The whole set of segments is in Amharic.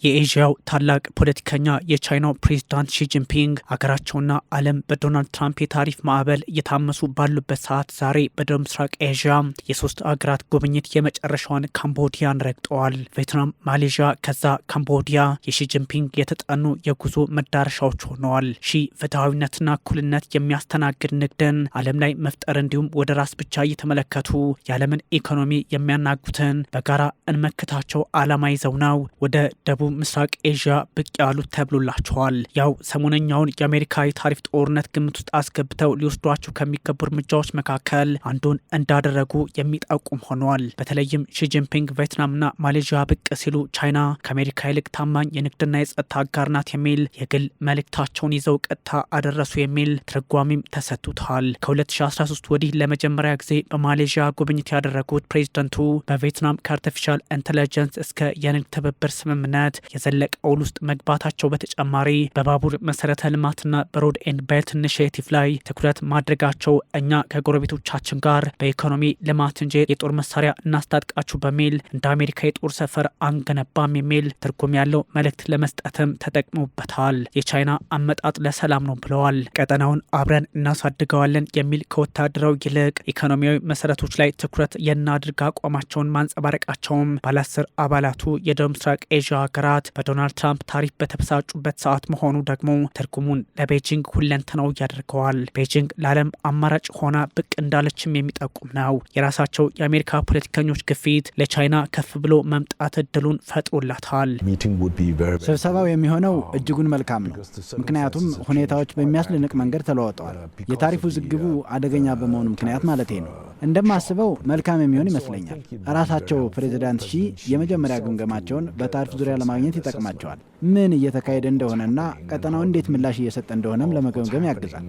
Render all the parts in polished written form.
የኤዥያው ታላቅ ፖለቲከኛ የቻይናው ፕሬዝዳንት ሺ ጂንፒንግ አገራቸውና ዓለም በዶናልድ ትራምፕ የታሪፍ ማዕበል እየታመሱ ባሉበት ሰዓት ዛሬ በደቡብ ምስራቅ ኤዥያ የሶስት አገራት ጉብኝት የመጨረሻዋን ካምቦዲያን ረግጠዋል። ቬትናም፣ ማሌዥያ ከዛ ካምቦዲያ የሺ ጂንፒንግ የተጠኑ የጉዞ መዳረሻዎች ሆነዋል። ሺ ፍትሐዊነትና እኩልነት የሚያስተናግድ ንግድን ዓለም ላይ መፍጠር እንዲሁም ወደ ራስ ብቻ እየተመለከቱ የዓለምን ኢኮኖሚ የሚያናጉትን በጋራ እንመክታቸው ዓላማ ይዘው ነው ወደ ደቡብ ምስራቅ ኤዥያ ብቅ ያሉት ተብሎላቸዋል። ያው ሰሞነኛውን የአሜሪካ የታሪፍ ጦርነት ግምት ውስጥ አስገብተው ሊወስዷቸው ከሚገቡ እርምጃዎች መካከል አንዱን እንዳደረጉ የሚጠቁም ሆኗል። በተለይም ሺ ጂንፒንግ ቬትናምና ማሌዥያ ብቅ ሲሉ ቻይና ከአሜሪካ ይልቅ ታማኝ የንግድና የጸጥታ አጋር ናት የሚል የግል መልእክታቸውን ይዘው ቀጥታ አደረሱ የሚል ትርጓሜም ተሰጥቶታል። ከ2013 ወዲህ ለመጀመሪያ ጊዜ በማሌዥያ ጉብኝት ያደረጉት ፕሬዝደንቱ በቬትናም ከአርቲፊሻል ኢንተለጀንስ እስከ የንግድ ትብብር ስምምነት የዘለቀ ውል ውስጥ መግባታቸው በተጨማሪ በባቡር መሰረተ ልማትና በሮድ ኤንድ ቤልት ኢኒሺየቲቭ ላይ ትኩረት ማድረጋቸው እኛ ከጎረቤቶቻችን ጋር በኢኮኖሚ ልማት እንጂ የጦር መሳሪያ እናስታጥቃችሁ በሚል እንደ አሜሪካ የጦር ሰፈር አንገነባም የሚል ትርጉም ያለው መልእክት ለመስጠትም ተጠቅመውበታል። የቻይና አመጣጥ ለሰላም ነው ብለዋል። ቀጠናውን አብረን እናሳድገዋለን የሚል ከወታደራዊ ይልቅ ኢኮኖሚያዊ መሰረቶች ላይ ትኩረት የናድርግ አቋማቸውን ማንጸባረቃቸውም ባለ 10 አባላቱ የደቡብ ምስራቅ ኤዥያ ሀገራት በዶናልድ ትራምፕ ታሪፍ በተበሳጩበት ሰዓት መሆኑ ደግሞ ትርጉሙን ለቤጂንግ ሁለንተናው ያደርገዋል። ቤጂንግ ለዓለም አማራጭ ሆና ብቅ እንዳለችም የሚጠቁም ነው። የራሳቸው የአሜሪካ ፖለቲከኞች ግፊት ለቻይና ከፍ ብሎ መምጣት እድሉን ፈጥሮላታል። ስብሰባው የሚሆነው እጅጉን መልካም ነው፣ ምክንያቱም ሁኔታዎች በሚያስደንቅ መንገድ ተለወጠዋል። የታሪፍ ውዝግቡ አደገኛ በመሆኑ ምክንያት ማለቴ ነው። እንደማስበው መልካም የሚሆን ይመስለኛል። ራሳቸው ፕሬዚዳንት ሺ የመጀመሪያ ግምገማቸውን በታሪፍ ዙሪያ ለማግኘት ይጠቅማቸዋል። ምን እየተካሄደ እንደሆነና ቀጠናው እንዴት ምላሽ እየሰጠ እንደሆነም ለመገምገም ያግዛል።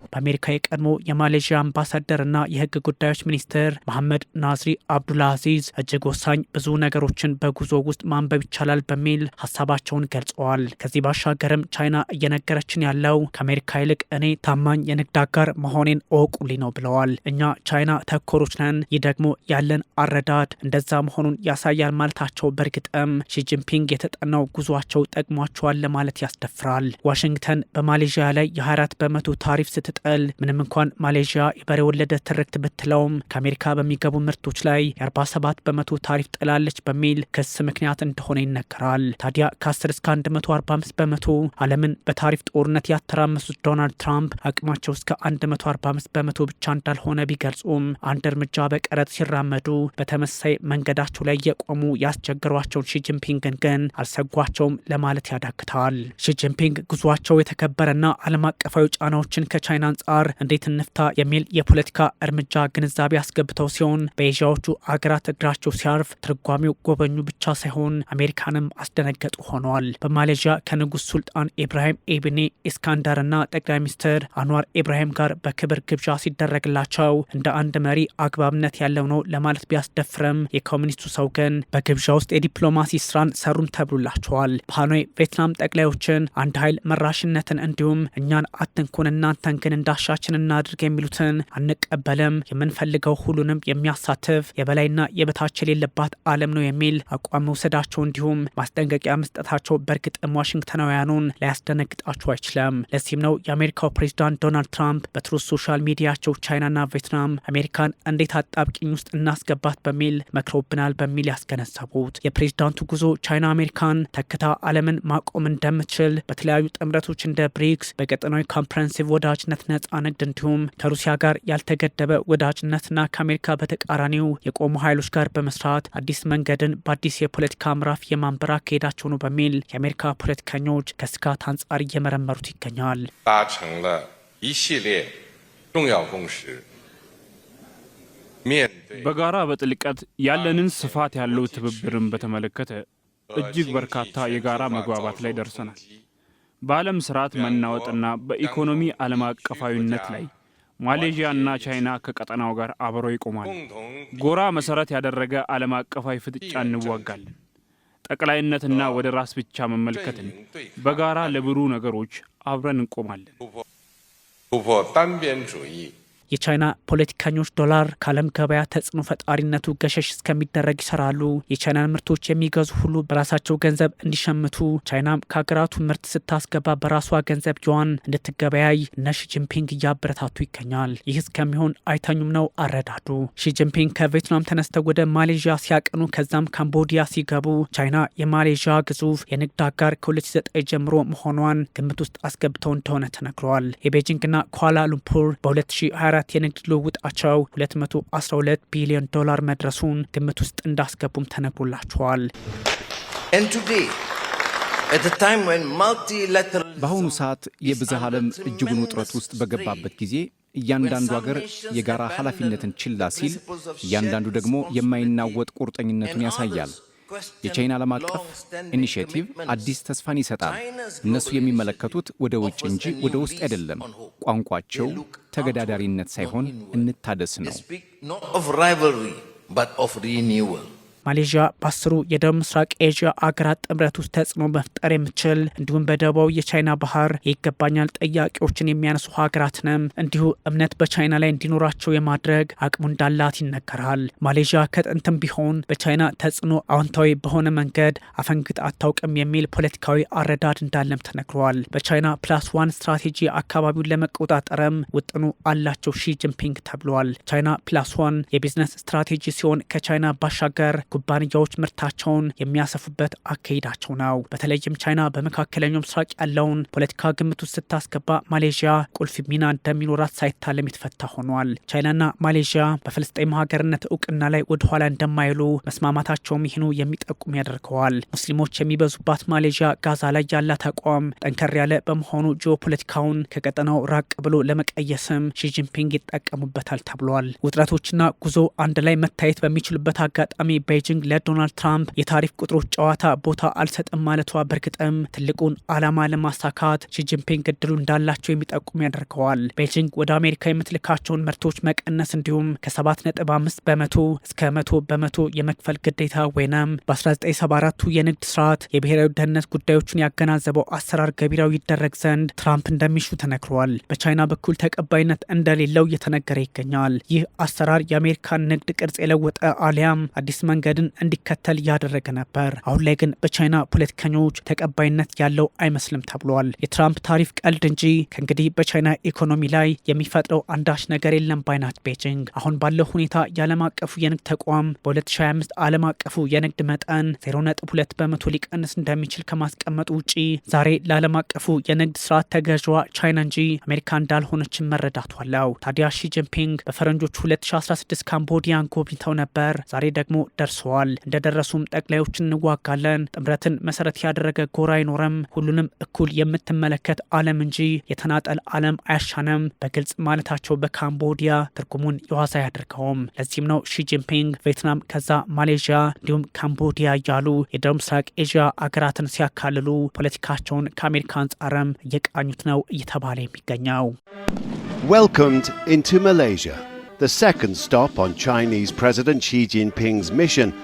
በአሜሪካ የቀድሞ የማሌዥያ አምባሳደርና የሕግ ጉዳዮች ሚኒስትር መሐመድ ናዝሪ አብዱልአዚዝ እጅግ ወሳኝ ብዙ ነገሮችን በጉዞ ውስጥ ማንበብ ይቻላል በሚል ሀሳባቸውን ገልጸዋል። ከዚህ ባሻገርም ቻይና እየነገረችን ያለው ከአሜሪካ ይልቅ እኔ ታማኝ የንግድ አጋር መሆኔን እወቁልኝ ነው ብለዋል። እኛ ቻይና ተኮሮች ነን፣ ይህ ደግሞ ያለን አረዳድ እንደዛ መሆኑን ያሳያል ማለታቸው በእርግጥም ሺ ጂንፒንግ የተጠናው ጉዟቸው ጠቅሟቸዋል ለማለት ያስደፍራል። ዋሽንግተን በማሌዥያ ላይ የ24 በመቶ ታሪፍ ስትጥል ምንም እንኳን ማሌዥያ የበሬ ወለደ ትርክት ብትለውም ከአሜሪካ በሚገቡ ምርቶች ላይ የ47 በመቶ ታሪፍ ጥላለች በሚል ክስ ምክንያት እንደሆነ ይነገራል። ታዲያ ከ10 እስከ 145 በመቶ ዓለምን በታሪፍ ጦርነት ያተራመሱት ዶናልድ ትራምፕ አቅማቸው እስከ 145 በመቶ ብቻ እንዳልሆነ ቢገልጹም አንድ እርምጃ በቀረጥ ሲራመዱ በተመሳይ መንገዳቸው ላይ የቆሙ ያስቸገሯቸውን ሺ ጂንፒንግን ግን አልሰጓቸውም ለማለት ያዳግታል። ሺ ጂንፒንግ ጉዟቸው የተከበረና ዓለም አቀፋዊ ጫናዎችን ከቻይና አንጻር እንዴት እንፍታ የሚል የፖለቲካ እርምጃ ግንዛቤ አስገብተው ሲሆን በኤዥያዎቹ አገራት እግራቸው ሲያርፍ ትርጓሜው ጎበኙ ብቻ ሳይሆን አሜሪካንም አስደነገጡ ሆነዋል። በማሌዥያ ከንጉስ ሱልጣን ኢብራሂም ኢብኔ ኢስካንደርና ጠቅላይ ሚኒስትር አንዋር ኢብራሂም ጋር በክብር ግብዣ ሲደረግላቸው እንደ አንድ መሪ አግባብነት ያለው ነው ለማለት ቢያስደፍርም የኮሚኒስቱ ሰው ግን በግብዣ ውስጥ የዲፕሎማሲ ስራን ሰሩም ተብሎላቸዋል። በሃኖይ ቬትናም ጠቅላዮችን አንድ ኃይል መራሽነትን እንዲሁም እኛን አትንኩን እናንተን ግን እንዳሻችን እናድርግ የሚሉትን አንቀበልም፣ የምንፈልገው ሁሉንም የሚያሳትፍ የበላይና የበታች የሌለባት ዓለም ነው የሚል አቋም መውሰዳቸው እንዲሁም ማስጠንቀቂያ መስጠታቸው በእርግጥም ዋሽንግተናውያኑን ላያስደነግጣቸው አይችልም። ለዚህም ነው የአሜሪካው ፕሬዚዳንት ዶናልድ ትራምፕ በትሩዝ ሶሻል ሚዲያቸው ቻይናና ቬትናም አሜሪካን እንዴት አጣብቂኝ ውስጥ እናስገባት በሚል መክረውብናል በሚል ያስገነዘቡት። የፕሬዚዳንቱ ጉዞ ቻይና አሜሪካን ተክታ ዓለምን ማቆም እንደምትችል በተለያዩ ጥምረቶች እንደ ብሪክስ በቀጠናዊ ኮምፕሬንሲቭ ወዳጅነት ነጻ ንግድ እንዲሁም ከሩሲያ ጋር ያልተገደበ ወዳጅነትና ከአሜሪካ በተቃራኒው የቆሙ ኃይሎች ጋር በመስራት አዲስ መንገድን በአዲስ የፖለቲካ ምዕራፍ የማንበር አካሄዳቸው ነው በሚል የአሜሪካ ፖለቲከኞች ከስጋት አንጻር እየመረመሩት ይገኛል። በጋራ በጥልቀት ያለንን ስፋት ያለው ትብብርን በተመለከተ እጅግ በርካታ የጋራ መግባባት ላይ ደርሰናል። በዓለም ስርዓት መናወጥና በኢኮኖሚ ዓለም አቀፋዊነት ላይ ማሌዥያና ቻይና ከቀጠናው ጋር አብረው ይቆማሉ። ጎራ መሰረት ያደረገ ዓለም አቀፋዊ ፍጥጫ እንዋጋለን። ጠቅላይነትና ወደ ራስ ብቻ መመልከትን በጋራ ለብሩ ነገሮች አብረን እንቆማለን። የቻይና ፖለቲከኞች ዶላር ከዓለም ገበያ ተጽዕኖ ፈጣሪነቱ ገሸሽ እስከሚደረግ ይሰራሉ። የቻይናን ምርቶች የሚገዙ ሁሉ በራሳቸው ገንዘብ እንዲሸምቱ፣ ቻይናም ከሀገራቱ ምርት ስታስገባ በራሷ ገንዘብ ዩዋን እንድትገበያይ እነ ሺጂንፒንግ እያበረታቱ ይገኛል። ይህ እስከሚሆን አይተኙም ነው አረዳዱ። ሺጂንፒንግ ከቬትናም ተነስተው ወደ ማሌዥያ ሲያቀኑ ከዛም ካምቦዲያ ሲገቡ ቻይና የማሌዥያ ግዙፍ የንግድ አጋር ከ2009 ጀምሮ መሆኗን ግምት ውስጥ አስገብተው እንደሆነ ተነግረዋል። የቤጂንግና ኳላሉምፑር በ2024 የንግድ ልውውጣቸው 212 ቢሊዮን ዶላር መድረሱን ግምት ውስጥ እንዳስገቡም ተነግሮላቸዋል። በአሁኑ ሰዓት የብዝሃ ዓለም እጅጉን ውጥረት ውስጥ በገባበት ጊዜ እያንዳንዱ ሀገር የጋራ ኃላፊነትን ችላ ሲል፣ እያንዳንዱ ደግሞ የማይናወጥ ቁርጠኝነቱን ያሳያል። የቻይና ዓለም አቀፍ ኢኒሼቲቭ አዲስ ተስፋን ይሰጣል። እነሱ የሚመለከቱት ወደ ውጭ እንጂ ወደ ውስጥ አይደለም። ቋንቋቸው ተገዳዳሪነት ሳይሆን እንታደስ ነው። ማሌዥያ በ10ሩ የደቡብ ምስራቅ ኤዥያ አገራት ጥምረት ውስጥ ተጽዕኖ መፍጠር የምትችል እንዲሁም በደቡባዊ የቻይና ባህር ይገባኛል ጥያቄዎችን የሚያነሱ ሀገራትንም እንዲሁ እምነት በቻይና ላይ እንዲኖራቸው የማድረግ አቅሙ እንዳላት ይነገራል። ማሌዥያ ከጥንትም ቢሆን በቻይና ተጽዕኖ አዎንታዊ በሆነ መንገድ አፈንግጥ አታውቅም የሚል ፖለቲካዊ አረዳድ እንዳለም ተነግሯል። በቻይና +1 ስትራቴጂ አካባቢውን ለመቆጣጠርም ውጥኑ አላቸው ሺጂንፒንግ ተብሏል። ቻይና +1 የቢዝነስ ስትራቴጂ ሲሆን ከቻይና ባሻገር ኩባንያዎች ምርታቸውን የሚያሰፉበት አካሄዳቸው ነው። በተለይም ቻይና በመካከለኛው ምስራቅ ያለውን ፖለቲካ ግምት ውስጥ ስታስገባ ማሌዥያ ቁልፍ ሚና እንደሚኖራት ሳይታለም የተፈታ ሆኗል። ቻይናና ማሌዥያ በፍልስጤም ሀገርነት እውቅና ላይ ወደኋላ እንደማይሉ መስማማታቸውም ይህኑ የሚጠቁም ያደርገዋል። ሙስሊሞች የሚበዙባት ማሌዥያ ጋዛ ላይ ያላት አቋም ጠንከር ያለ በመሆኑ ጂኦፖለቲካውን ከቀጠናው ራቅ ብሎ ለመቀየስም ሺጂንፒንግ ይጠቀሙበታል ተብሏል። ውጥረቶችና ጉዞ አንድ ላይ መታየት በሚችሉበት አጋጣሚ ቤጂንግ ለዶናልድ ትራምፕ የታሪፍ ቁጥሮች ጨዋታ ቦታ አልሰጥም ማለቷ በእርግጥም ትልቁን ዓላማ ለማሳካት ሺጂንፒንግ እድሉ እንዳላቸው የሚጠቁም ያደርገዋል። ቤጂንግ ወደ አሜሪካ የምትልካቸውን ምርቶች መቀነስ እንዲሁም ከ7.5 በመቶ እስከ 100 በመቶ የመክፈል ግዴታ ወይም በ1974ቱ የንግድ ስርዓት የብሔራዊ ደህንነት ጉዳዮችን ያገናዘበው አሰራር ገቢራዊ ይደረግ ዘንድ ትራምፕ እንደሚሹ ተነግሯል። በቻይና በኩል ተቀባይነት እንደሌለው እየተነገረ ይገኛል። ይህ አሰራር የአሜሪካን ንግድ ቅርጽ የለወጠ አሊያም አዲስ መንገድን እንዲከተል ያደረገ ነበር። አሁን ላይ ግን በቻይና ፖለቲከኞች ተቀባይነት ያለው አይመስልም ተብሏል። የትራምፕ ታሪፍ ቀልድ እንጂ ከእንግዲህ በቻይና ኢኮኖሚ ላይ የሚፈጥረው አንዳች ነገር የለም ባይናት ቤጂንግ አሁን ባለው ሁኔታ የዓለም አቀፉ የንግድ ተቋም በ2025 ዓለም አቀፉ የንግድ መጠን 0.2 በመቶ ሊቀንስ እንደሚችል ከማስቀመጡ ውጪ ዛሬ ለዓለም አቀፉ የንግድ ስርዓት ተገዥዋ ቻይና እንጂ አሜሪካ እንዳልሆነችን መረዳቷለው። ታዲያ ሺጂንፒንግ በፈረንጆቹ 2016 ካምቦዲያን ጎብኝተው ነበር። ዛሬ ደግሞ ደርሰዋል። እንደደረሱም ጠቅላዮችን እንዋጋለን፣ ጥምረትን መሰረት ያደረገ ጎራ አይኖርም፣ ሁሉንም እኩል የምትመለከት ዓለም እንጂ የተናጠል ዓለም አያሻንም በግልጽ ማለታቸው በካምቦዲያ ትርጉሙን የዋዛ ያደርገውም። ለዚህም ነው ሺጂንፒንግ ቬትናም፣ ከዛ ማሌዥያ እንዲሁም ካምቦዲያ እያሉ የደቡብ ምስራቅ ኤዥያ አገራትን ሲያካልሉ ፖለቲካቸውን ከአሜሪካ አንጻርም እየቃኙት ነው እየተባለ የሚገኘው። Welcomed into Malaysia, the second stop on Chinese President Xi Jinping's mission